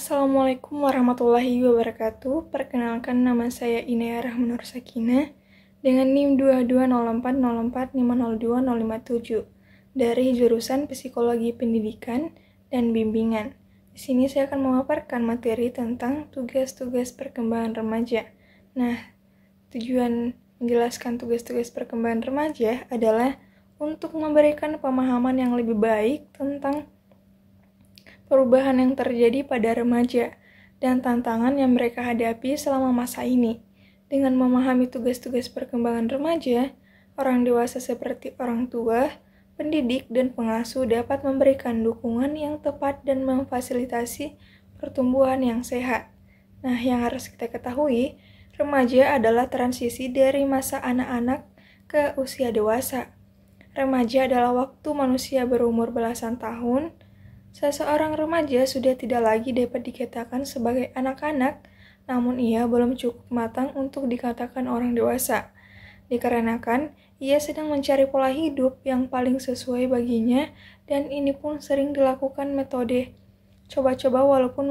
Assalamualaikum warahmatullahi wabarakatuh. Perkenalkan, nama saya Inaya Rahmanur Sakinah dengan NIM 220404502057 dari jurusan Psikologi Pendidikan dan Bimbingan. Di sini saya akan memaparkan materi tentang tugas-tugas perkembangan remaja. Nah, tujuan menjelaskan tugas-tugas perkembangan remaja adalah untuk memberikan pemahaman yang lebih baik tentang perubahan yang terjadi pada remaja dan tantangan yang mereka hadapi selama masa ini. Dengan memahami tugas-tugas perkembangan remaja, orang dewasa seperti orang tua, pendidik, dan pengasuh dapat memberikan dukungan yang tepat dan memfasilitasi pertumbuhan yang sehat. Nah, yang harus kita ketahui, remaja adalah transisi dari masa anak-anak ke usia dewasa. Remaja adalah waktu manusia berumur belasan tahun. Seseorang remaja sudah tidak lagi dapat dikatakan sebagai anak-anak, namun ia belum cukup matang untuk dikatakan orang dewasa. Dikarenakan ia sedang mencari pola hidup yang paling sesuai baginya, dan ini pun sering dilakukan metode coba-coba walaupun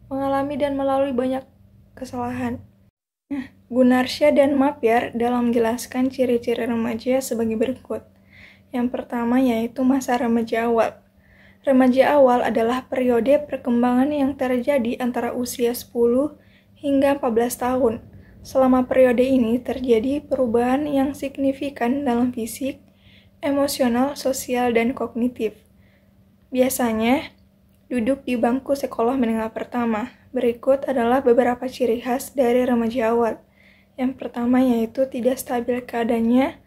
mengalami dan melalui banyak kesalahan. Gunarsya dan Mapyar dalam menjelaskan ciri-ciri remaja sebagai berikut. Yang pertama yaitu masa remaja awal. Remaja awal adalah periode perkembangan yang terjadi antara usia 10 hingga 14 tahun. Selama periode ini terjadi perubahan yang signifikan dalam fisik, emosional, sosial, dan kognitif. Biasanya, duduk di bangku sekolah menengah pertama. Berikut adalah beberapa ciri khas dari remaja awal. Yang pertama yaitu tidak stabil keadaannya,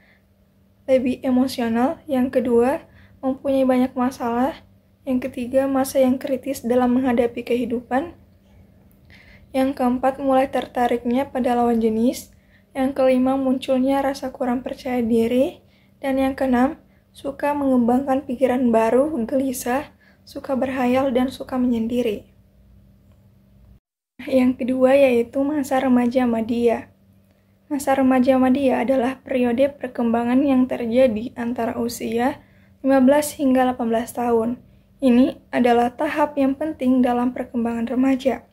lebih emosional. Yang kedua, mempunyai banyak masalah. Yang ketiga, masa yang kritis dalam menghadapi kehidupan. Yang keempat, mulai tertariknya pada lawan jenis. Yang kelima, munculnya rasa kurang percaya diri. Dan yang keenam, suka mengembangkan pikiran baru, gelisah, suka berhayal, dan suka menyendiri. Yang kedua yaitu masa remaja madya. Masa remaja madya adalah periode perkembangan yang terjadi antara usia 15 hingga 18 tahun. Ini adalah tahap yang penting dalam perkembangan remaja,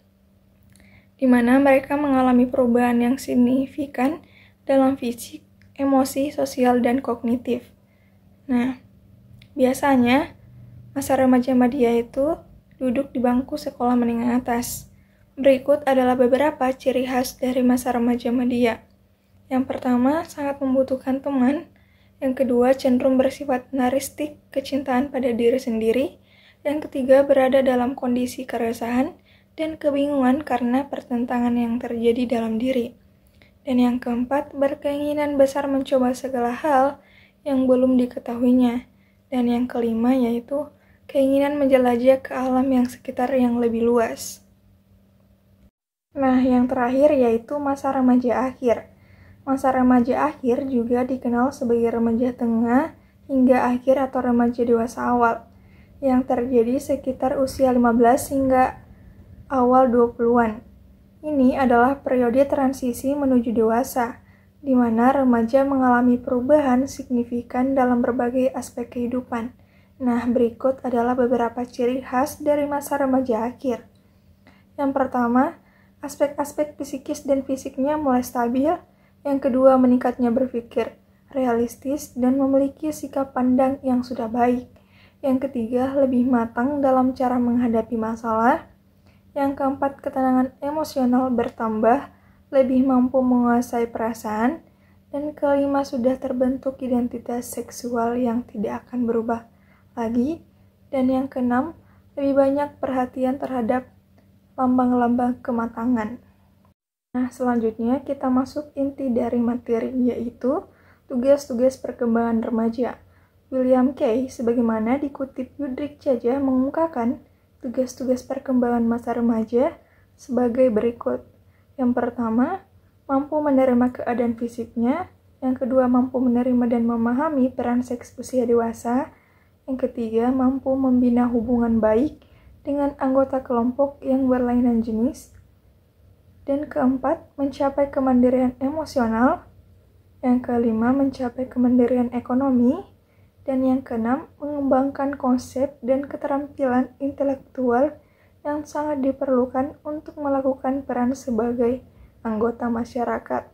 di mana mereka mengalami perubahan yang signifikan dalam fisik, emosi, sosial, dan kognitif. Nah, biasanya masa remaja madya itu duduk di bangku sekolah menengah atas. Berikut adalah beberapa ciri khas dari masa remaja madya. Yang pertama, sangat membutuhkan teman. Yang kedua, cenderung bersifat narsistik, kecintaan pada diri sendiri. Yang ketiga, berada dalam kondisi keresahan dan kebingungan karena pertentangan yang terjadi dalam diri. Dan yang keempat, berkeinginan besar mencoba segala hal yang belum diketahuinya. Dan yang kelima yaitu keinginan menjelajah ke alam yang sekitar yang lebih luas. Nah, yang terakhir yaitu masa remaja akhir. Masa remaja akhir juga dikenal sebagai remaja tengah hingga akhir atau remaja dewasa awal, yang terjadi sekitar usia 15 hingga awal 20-an. Ini adalah periode transisi menuju dewasa, di mana remaja mengalami perubahan signifikan dalam berbagai aspek kehidupan. Nah, berikut adalah beberapa ciri khas dari masa remaja akhir. Yang pertama, aspek-aspek psikis dan fisiknya mulai stabil. Yang kedua, meningkatnya berpikir realistis dan memiliki sikap pandang yang sudah baik. Yang ketiga, lebih matang dalam cara menghadapi masalah. Yang keempat, ketenangan emosional bertambah, lebih mampu menguasai perasaan. Dan kelima, sudah terbentuk identitas seksual yang tidak akan berubah lagi. Dan yang keenam, lebih banyak perhatian terhadap lambang-lambang kematangan. Nah, selanjutnya kita masuk inti dari materi, yaitu tugas-tugas perkembangan remaja. William Kay, sebagaimana dikutip Yudrik Cajah, mengungkapkan tugas-tugas perkembangan masa remaja sebagai berikut. Yang pertama, mampu menerima keadaan fisiknya. Yang kedua, mampu menerima dan memahami peran seks usia dewasa. Yang ketiga, mampu membina hubungan baik dengan anggota kelompok yang berlainan jenis. Dan keempat, mencapai kemandirian emosional. Yang kelima, mencapai kemandirian ekonomi. Dan yang keenam, mengembangkan konsep dan keterampilan intelektual yang sangat diperlukan untuk melakukan peran sebagai anggota masyarakat.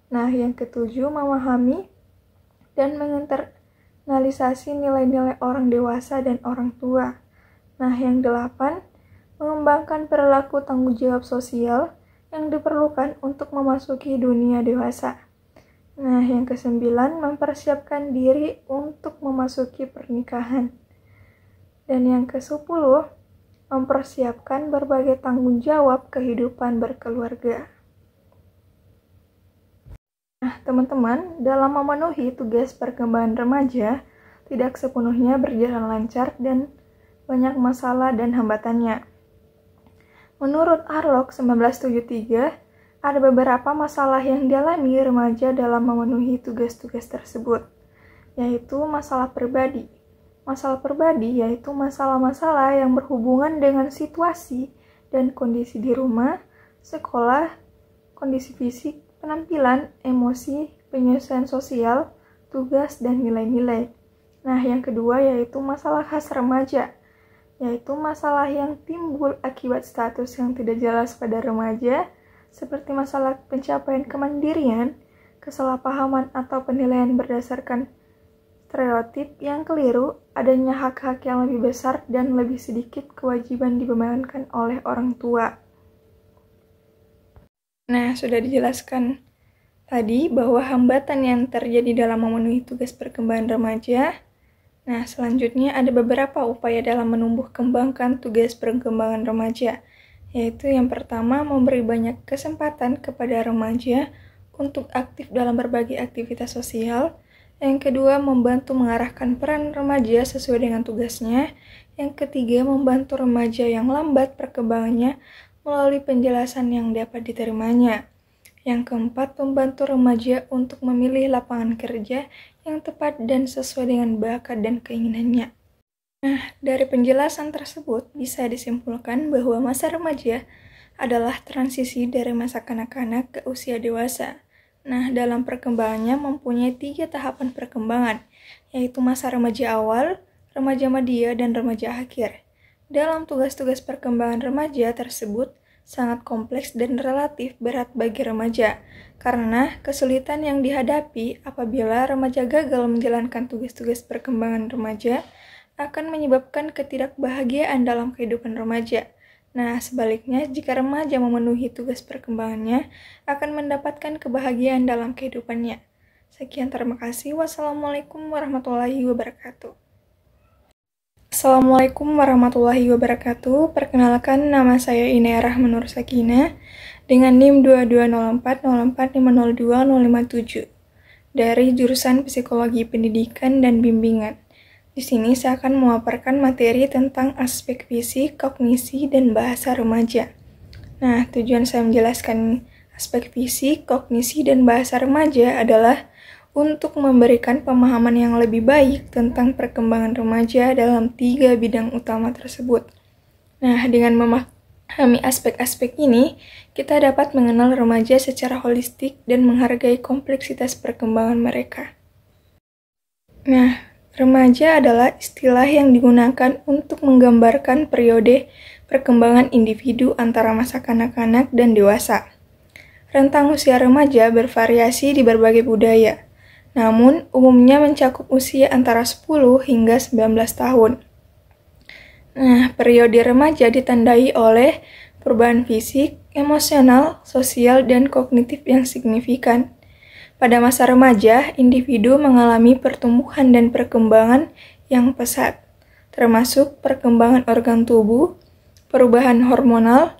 Nah, yang ketujuh, memahami dan menginternalisasi nilai-nilai orang dewasa dan orang tua. Nah, yang delapan, mengembangkan perilaku tanggung jawab sosial yang diperlukan untuk memasuki dunia dewasa. Nah, yang kesembilan, mempersiapkan diri untuk memasuki pernikahan. Dan yang kesepuluh, mempersiapkan berbagai tanggung jawab kehidupan berkeluarga. Nah, teman-teman, dalam memenuhi tugas perkembangan remaja, tidak sepenuhnya berjalan lancar dan banyak masalah dan hambatannya. Menurut Arlok 1973, ada beberapa masalah yang dialami remaja dalam memenuhi tugas-tugas tersebut, yaitu masalah pribadi. Masalah pribadi yaitu masalah-masalah yang berhubungan dengan situasi dan kondisi di rumah, sekolah, kondisi fisik, penampilan, emosi, penyesuaian sosial, tugas, dan nilai-nilai. Nah, yang kedua yaitu masalah khas remaja, yaitu masalah yang timbul akibat status yang tidak jelas pada remaja, seperti masalah pencapaian kemandirian, kesalahpahaman atau penilaian berdasarkan stereotip yang keliru, adanya hak-hak yang lebih besar dan lebih sedikit kewajiban dibebankan oleh orang tua. Nah, sudah dijelaskan tadi bahwa hambatan yang terjadi dalam memenuhi tugas perkembangan remaja. Nah, selanjutnya ada beberapa upaya dalam menumbuh kembangkan tugas perkembangan remaja, yaitu yang pertama, memberi banyak kesempatan kepada remaja untuk aktif dalam berbagai aktivitas sosial. Yang kedua, membantu mengarahkan peran remaja sesuai dengan tugasnya. Yang ketiga, membantu remaja yang lambat perkembangannya melalui penjelasan yang dapat diterimanya. Yang keempat, membantu remaja untuk memilih lapangan kerja yang tepat dan sesuai dengan bakat dan keinginannya. Nah, dari penjelasan tersebut bisa disimpulkan bahwa masa remaja adalah transisi dari masa kanak-kanak ke usia dewasa. Nah, dalam perkembangannya mempunyai 3 tahapan perkembangan, yaitu masa remaja awal, remaja madya, dan remaja akhir. Dalam tugas-tugas perkembangan remaja tersebut sangat kompleks dan relatif berat bagi remaja, karena kesulitan yang dihadapi apabila remaja gagal menjalankan tugas-tugas perkembangan remaja akan menyebabkan ketidakbahagiaan dalam kehidupan remaja. Nah, sebaliknya, jika remaja memenuhi tugas perkembangannya, akan mendapatkan kebahagiaan dalam kehidupannya. Sekian, terima kasih. Wassalamualaikum warahmatullahi wabarakatuh. Assalamualaikum warahmatullahi wabarakatuh. Perkenalkan, nama saya Inaya Rahmanur Sakinah dengan NIM 220404502057 dari jurusan Psikologi Pendidikan dan Bimbingan. Di sini saya akan memaparkan materi tentang aspek fisik, kognisi, dan bahasa remaja. Nah, tujuan saya menjelaskan aspek fisik, kognisi, dan bahasa remaja adalah untuk memberikan pemahaman yang lebih baik tentang perkembangan remaja dalam 3 bidang utama tersebut. Nah, dengan memahami aspek-aspek ini, kita dapat mengenal remaja secara holistik dan menghargai kompleksitas perkembangan mereka. Nah, remaja adalah istilah yang digunakan untuk menggambarkan periode perkembangan individu antara masa kanak-kanak dan dewasa. Rentang usia remaja bervariasi di berbagai budaya, namun umumnya mencakup usia antara 10 hingga 19 tahun. Nah, periode remaja ditandai oleh perubahan fisik, emosional, sosial, dan kognitif yang signifikan. Pada masa remaja, individu mengalami pertumbuhan dan perkembangan yang pesat, termasuk perkembangan organ tubuh, perubahan hormonal,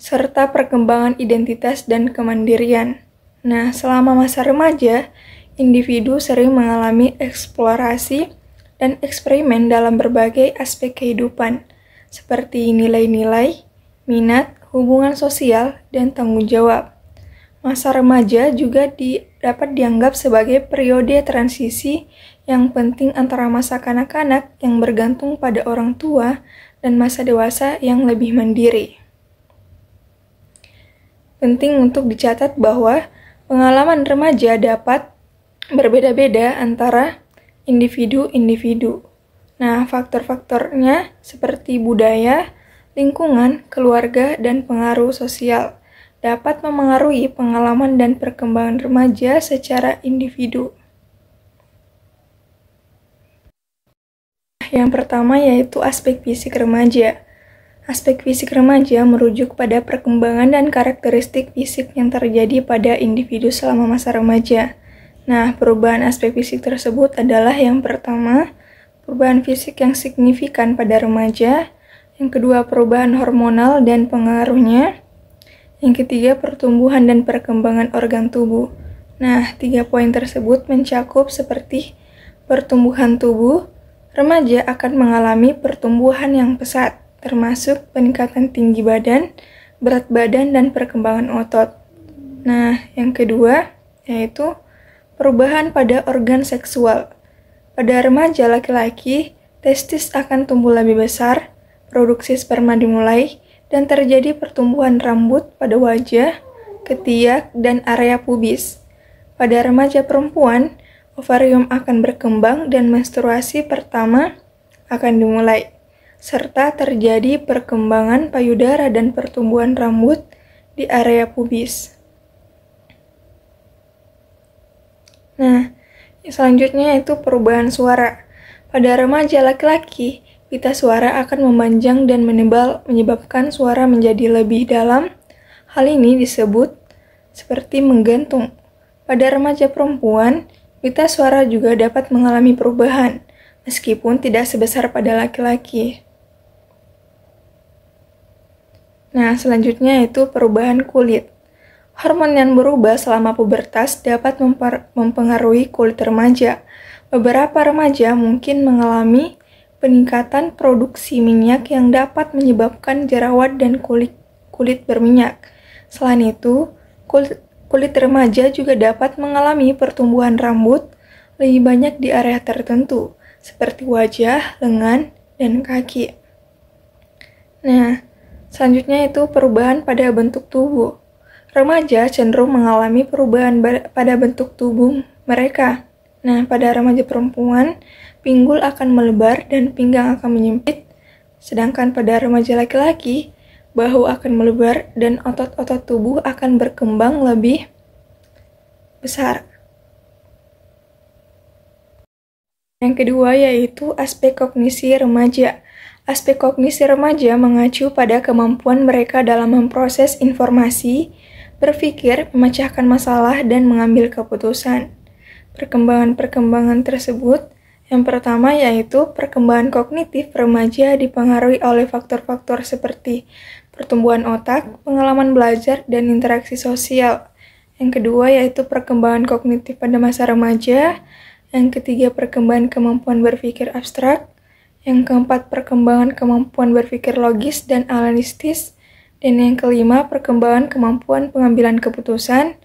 serta perkembangan identitas dan kemandirian. Nah, selama masa remaja, individu sering mengalami eksplorasi dan eksperimen dalam berbagai aspek kehidupan, seperti nilai-nilai, minat, hubungan sosial, dan tanggung jawab. Masa remaja juga dapat dianggap sebagai periode transisi yang penting antara masa kanak-kanak yang bergantung pada orang tua dan masa dewasa yang lebih mandiri. Penting untuk dicatat bahwa pengalaman remaja dapat berbeda-beda antara individu-individu. Nah, faktor-faktornya seperti budaya, Lingkungan, keluarga, dan pengaruh sosial dapat memengaruhi pengalaman dan perkembangan remaja secara individu. Yang pertama yaitu aspek fisik remaja. Aspek fisik remaja merujuk pada perkembangan dan karakteristik fisik yang terjadi pada individu selama masa remaja. Nah, perubahan aspek fisik tersebut adalah yang pertama, perubahan fisik yang signifikan pada remaja, yang kedua, perubahan hormonal dan pengaruhnya, yang ketiga, pertumbuhan dan perkembangan organ tubuh. Nah, 3 poin tersebut mencakup seperti pertumbuhan tubuh, remaja akan mengalami pertumbuhan yang pesat, termasuk peningkatan tinggi badan, berat badan, dan perkembangan otot. Nah, yang kedua, yaitu perubahan pada organ seksual. Pada remaja laki-laki, testis akan tumbuh lebih besar, produksi sperma dimulai, dan terjadi pertumbuhan rambut pada wajah, ketiak, dan area pubis. Pada remaja perempuan, ovarium akan berkembang dan menstruasi pertama akan dimulai, serta terjadi perkembangan payudara dan pertumbuhan rambut di area pubis. Nah, selanjutnya itu perubahan suara. Pada remaja laki-laki, pita suara akan memanjang dan menebal menyebabkan suara menjadi lebih dalam. Hal ini disebut seperti menggantung. Pada remaja perempuan, pita suara juga dapat mengalami perubahan, meskipun tidak sebesar pada laki-laki. Nah, selanjutnya itu perubahan kulit. Hormon yang berubah selama pubertas dapat mempengaruhi kulit remaja. Beberapa remaja mungkin mengalami peningkatan produksi minyak yang dapat menyebabkan jerawat dan kulit berminyak. Selain itu, kulit remaja juga dapat mengalami pertumbuhan rambut lebih banyak di area tertentu, seperti wajah, lengan, dan kaki. Nah, selanjutnya itu perubahan pada bentuk tubuh. Remaja cenderung mengalami perubahan pada bentuk tubuh mereka. Nah, pada remaja perempuan, pinggul akan melebar dan pinggang akan menyempit, sedangkan pada remaja laki-laki, bahu akan melebar dan otot-otot tubuh akan berkembang lebih besar. Yang kedua yaitu aspek kognisi remaja. Aspek kognisi remaja mengacu pada kemampuan mereka dalam memproses informasi, berpikir, memecahkan masalah, dan mengambil keputusan. Perkembangan-perkembangan tersebut, yang pertama yaitu perkembangan kognitif remaja dipengaruhi oleh faktor-faktor seperti pertumbuhan otak, pengalaman belajar, dan interaksi sosial. Yang kedua yaitu perkembangan kognitif pada masa remaja. Yang ketiga, perkembangan kemampuan berpikir abstrak. Yang keempat, perkembangan kemampuan berpikir logis dan analitis. Dan yang kelima, perkembangan kemampuan pengambilan keputusan.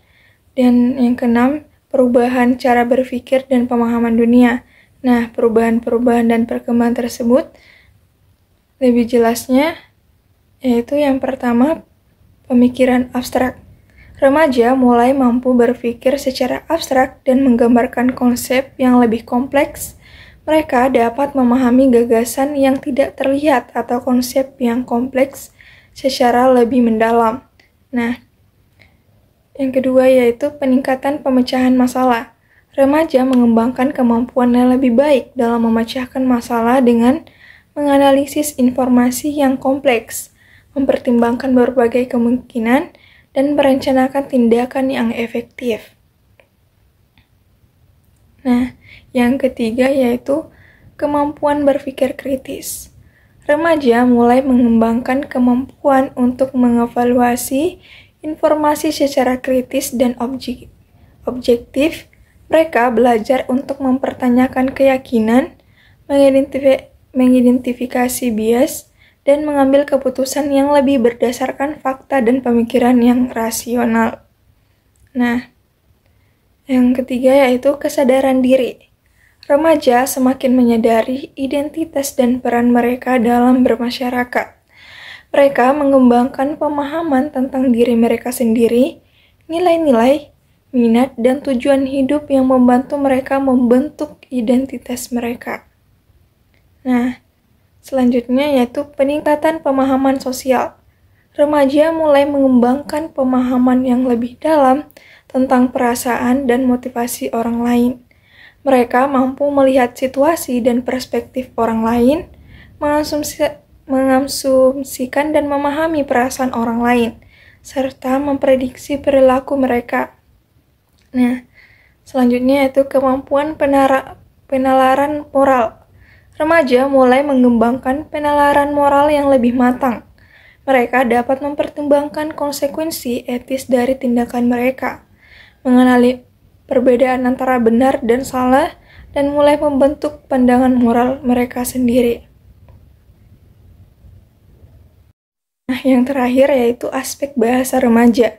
Dan yang keenam, perubahan cara berpikir dan pemahaman dunia. Nah, perubahan-perubahan dan perkembangan tersebut lebih jelasnya yaitu yang pertama, pemikiran abstrak. Remaja mulai mampu berpikir secara abstrak dan menggambarkan konsep yang lebih kompleks. Mereka dapat memahami gagasan yang tidak terlihat atau konsep yang kompleks secara lebih mendalam. Nah, yang kedua yaitu peningkatan pemecahan masalah. Remaja mengembangkan kemampuan yang lebih baik dalam memecahkan masalah dengan menganalisis informasi yang kompleks, mempertimbangkan berbagai kemungkinan, dan merencanakan tindakan yang efektif. Nah, yang ketiga yaitu kemampuan berpikir kritis. Remaja mulai mengembangkan kemampuan untuk mengevaluasi informasi secara kritis dan objektif. Mereka belajar untuk mempertanyakan keyakinan, mengidentifikasi bias, dan mengambil keputusan yang lebih berdasarkan fakta dan pemikiran yang rasional. Nah, yang ketiga yaitu kesadaran diri. Remaja semakin menyadari identitas dan peran mereka dalam bermasyarakat. Mereka mengembangkan pemahaman tentang diri mereka sendiri, nilai-nilai, minat, dan tujuan hidup yang membantu mereka membentuk identitas mereka. Nah, Selanjutnya yaitu peningkatan pemahaman sosial. Remaja mulai mengembangkan pemahaman yang lebih dalam tentang perasaan dan motivasi orang lain. Mereka mampu melihat situasi dan perspektif orang lain, mengasumsikan dan memahami perasaan orang lain, serta memprediksi perilaku mereka. Nah, selanjutnya yaitu kemampuan penalaran moral. Remaja mulai mengembangkan penalaran moral yang lebih matang. Mereka dapat mempertimbangkan konsekuensi etis dari tindakan mereka, mengenali perbedaan antara benar dan salah, dan mulai membentuk pandangan moral mereka sendiri. Nah, yang terakhir yaitu aspek bahasa remaja.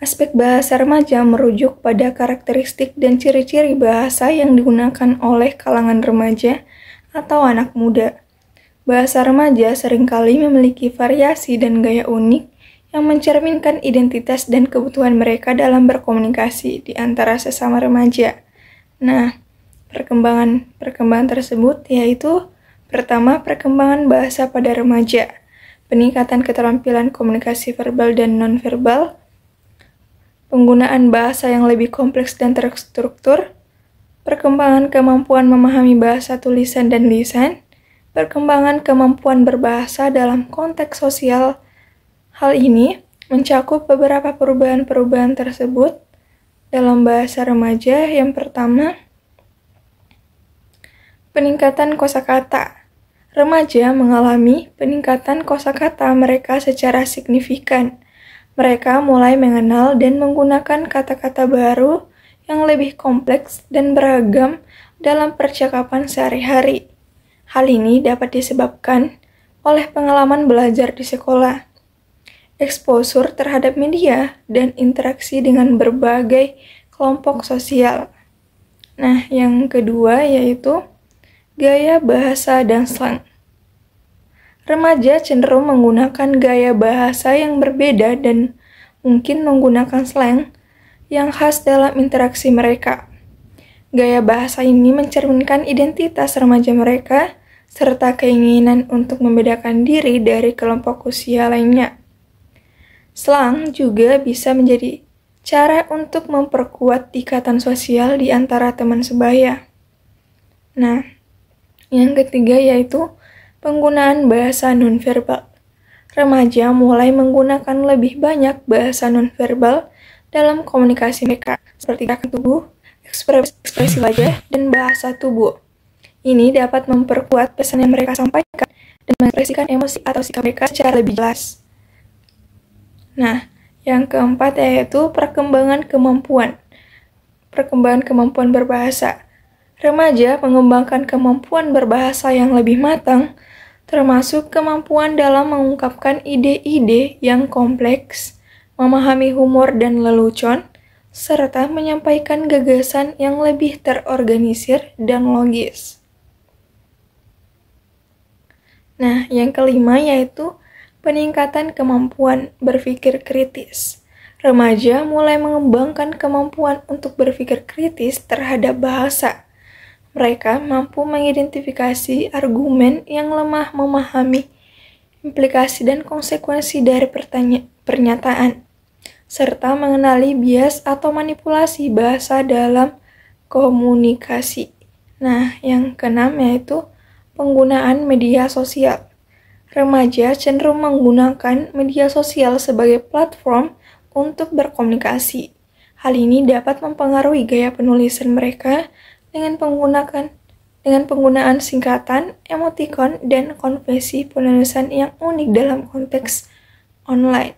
Aspek bahasa remaja merujuk pada karakteristik dan ciri-ciri bahasa yang digunakan oleh kalangan remaja atau anak muda. Bahasa remaja seringkali memiliki variasi dan gaya unik yang mencerminkan identitas dan kebutuhan mereka dalam berkomunikasi di antara sesama remaja. Nah, perkembangan tersebut yaitu pertama, perkembangan bahasa pada remaja, peningkatan keterampilan komunikasi verbal dan nonverbal, penggunaan bahasa yang lebih kompleks dan terstruktur, perkembangan kemampuan memahami bahasa tulisan dan lisan, perkembangan kemampuan berbahasa dalam konteks sosial. Hal ini mencakup beberapa perubahan-perubahan tersebut dalam bahasa remaja. Yang pertama, peningkatan kosakata. Remaja mengalami peningkatan kosakata mereka secara signifikan. Mereka mulai mengenal dan menggunakan kata-kata baru yang lebih kompleks dan beragam dalam percakapan sehari-hari. Hal ini dapat disebabkan oleh pengalaman belajar di sekolah, eksposur terhadap media, dan interaksi dengan berbagai kelompok sosial. Nah, yang kedua yaitu gaya bahasa dan slang. Remaja cenderung menggunakan gaya bahasa yang berbeda dan mungkin menggunakan slang yang khas dalam interaksi mereka. Gaya bahasa ini mencerminkan identitas remaja mereka, serta keinginan untuk membedakan diri dari kelompok usia lainnya. Slang juga bisa menjadi cara untuk memperkuat ikatan sosial di antara teman sebaya. Nah, yang ketiga yaitu penggunaan bahasa nonverbal. Remaja mulai menggunakan lebih banyak bahasa nonverbal dalam komunikasi mereka, seperti gerakan tubuh, ekspresi wajah, dan bahasa tubuh. Ini dapat memperkuat pesan yang mereka sampaikan dan mengekspresikan emosi atau sikap mereka secara lebih jelas. Nah, yang keempat yaitu perkembangan kemampuan berbahasa. Remaja mengembangkan kemampuan berbahasa yang lebih matang, termasuk kemampuan dalam mengungkapkan ide-ide yang kompleks, memahami humor dan lelucon, serta menyampaikan gagasan yang lebih terorganisir dan logis. Nah, yang kelima yaitu peningkatan kemampuan berpikir kritis. Remaja mulai mengembangkan kemampuan untuk berpikir kritis terhadap bahasa. Mereka mampu mengidentifikasi argumen yang lemah, memahami implikasi dan konsekuensi dari pernyataan, serta mengenali bias atau manipulasi bahasa dalam komunikasi. Nah, yang keenam yaitu penggunaan media sosial. Remaja cenderung menggunakan media sosial sebagai platform untuk berkomunikasi. Hal ini dapat mempengaruhi gaya penulisan mereka dengan penggunaan singkatan, emotikon, dan konvensi penulisan yang unik dalam konteks online.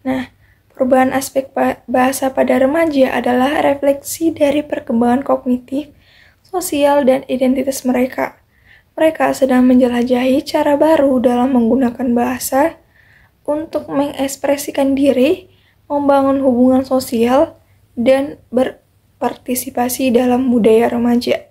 Nah, perubahan aspek bahasa pada remaja adalah refleksi dari perkembangan kognitif, sosial, dan identitas mereka. Mereka sedang menjelajahi cara baru dalam menggunakan bahasa untuk mengekspresikan diri, membangun hubungan sosial, dan berpartisipasi dalam budaya remaja.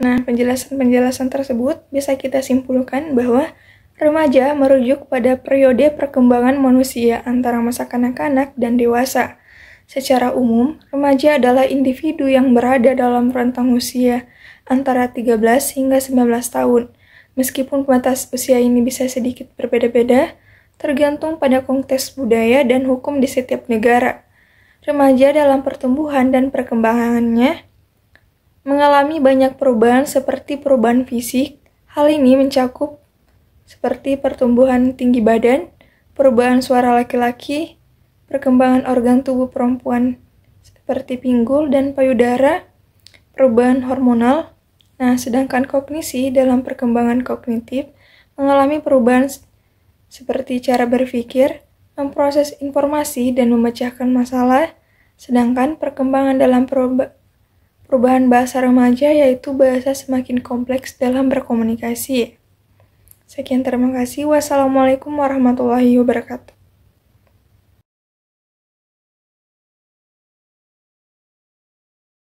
Nah, penjelasan tersebut bisa kita simpulkan bahwa remaja merujuk pada periode perkembangan manusia antara masa kanak-kanak dan dewasa. Secara umum, remaja adalah individu yang berada dalam rentang usia antara 13 hingga 19 tahun. Meskipun batas usia ini bisa sedikit berbeda-beda, tergantung pada konteks budaya dan hukum di setiap negara. Remaja dalam pertumbuhan dan perkembangannya mengalami banyak perubahan seperti perubahan fisik. Hal ini mencakup seperti pertumbuhan tinggi badan, perubahan suara laki-laki, perkembangan organ tubuh perempuan seperti pinggul dan payudara, perubahan hormonal. Nah, sedangkan kognisi dalam perkembangan kognitif mengalami perubahan seperti cara berpikir, memproses informasi, dan memecahkan masalah. Sedangkan perkembangan dalam perubahan bahasa remaja yaitu bahasa semakin kompleks dalam berkomunikasi. Sekian, terima kasih. Wassalamualaikum warahmatullahi wabarakatuh.